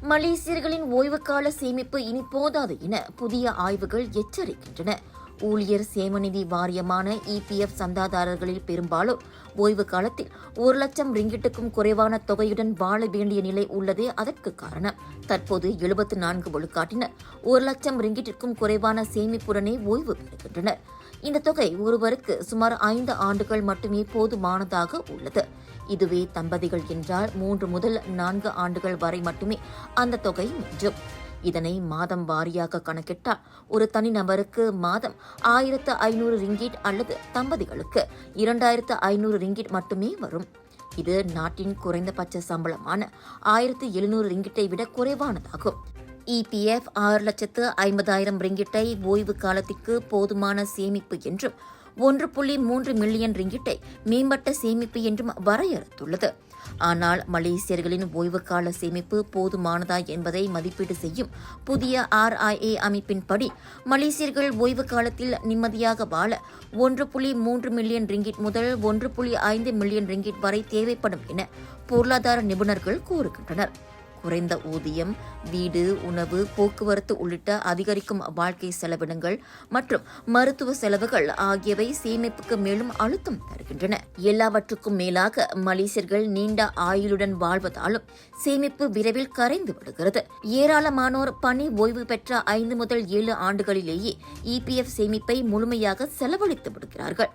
மலேசியர்களின் ஓய்வுகால சேமிப்பு இனி போதாது என புதிய ஆய்வுகள் எச்சரிக்கின்றன. ஊழியர் சேமநிதி வாரியமான இபிஎஃப் சந்தாதாரர்களில் பெரும்பாலோர் ஓய்வு காலத்தில் 1 லட்சம் ரிங்கிட்டுக்கும் குறைவான தொகையுடன் வாழ வேண்டிய நிலை உள்ளதே அதற்கு காரணம். தற்போது 74 விழுக்காட்டினர் 1 லட்சம் ரிங்கிட்டிற்கும் குறைவான சேமிப்புடனே ஓய்வு பெறுகின்றனர். இந்த தொகை ஒருவருக்கு சுமார் 5 ஆண்டுகள் மட்டுமே போதுமானதாக உள்ளது. இதுவே தம்பதிகள் என்றால் 3 முதல் 4 ஆண்டுகள் வரை மட்டுமே அந்த தொகை மிஞ்சும். இதனை மாதம் வாரியாக கணக்கிட்டால் ஒரு தனிநபருக்கு மாதம் 1500 ரிங்கிட் அல்லது தம்பதிகளுக்கு 2500 ரிங்கிட் மட்டுமே வரும். இது நாட்டின் குறைந்தபட்ச சம்பளமான 1700 ரிங்கிட்டை விட குறைவானதாகும். இபிஎஃப் 6,50,000 ரிங்கிட்டை ஓய்வு காலத்திற்கு போதுமான சேமிப்பு என்றும் 1.3 மில்லியன் ரிங்கிட்டை மேம்பட்ட சேமிப்பு என்றும் வரையறுத்துள்ளது. ஆனால் மலேசியர்களின் ஓய்வுகால சேமிப்பு போதுமானதா என்பதை மதிப்பீடு செய்யும் புதிய RIA அமைப்பின்படி மலேசியர்கள் ஓய்வு காலத்தில் நிம்மதியாக வாழ 1.3 மில்லியன் ரிங்கிட் முதல் 1.5 மில்லியன் ரிங்கிட் வரை தேவைப்படும் என பொருளாதார நிபுணர்கள் கூறுகின்றனர். குறைந்த ஊதியம், வீடு, உணவு, போக்குவரத்து உள்ளிட்ட அதிகரிக்கும் வாழ்க்கை செலவினங்கள் மற்றும் மருத்துவ செலவுகள் ஆகியவை சேமிப்புக்கு மேலும் அழுத்தம் தருகின்றன. எல்லாவற்றுக்கும் மேலாக மலேசியர்கள் நீண்ட ஆயுளுடன் வாழ்வதாலும் சேமிப்பு விரைவில் கரைந்து விடுகிறது. ஏராளமானோர் பணி ஓய்வு பெற்ற 5 முதல் 7 ஆண்டுகளிலேயே இபிஎஃப் சேமிப்பை முழுமையாக செலவழித்து விடுகிறார்கள்.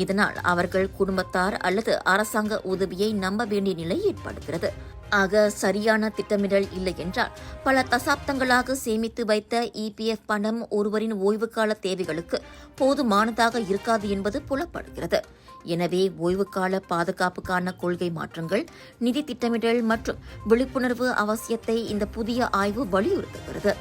இதனால் அவர்கள் குடும்பத்தார் அல்லது அரசாங்க உதவியை நம்ப வேண்டிய நிலை ஏற்படுகிறது. ஆக சரியான திட்டமிடல் இல்லை என்றால் பல தசாப்தங்களாக சேமித்து வைத்த இபிஎஃப் பணம் ஒருவரின் ஓய்வுகால தேவைகளுக்கு போதுமானதாக இருக்காது என்பது புலப்படுகிறது. எனவே ஓய்வுகால பாதுகாப்புக்கான கொள்கை மாற்றங்கள், நிதி திட்டமிடல் மற்றும் விழிப்புணர்வு அவசியத்தை இந்த புதிய ஆய்வு வலியுறுத்துகிறது.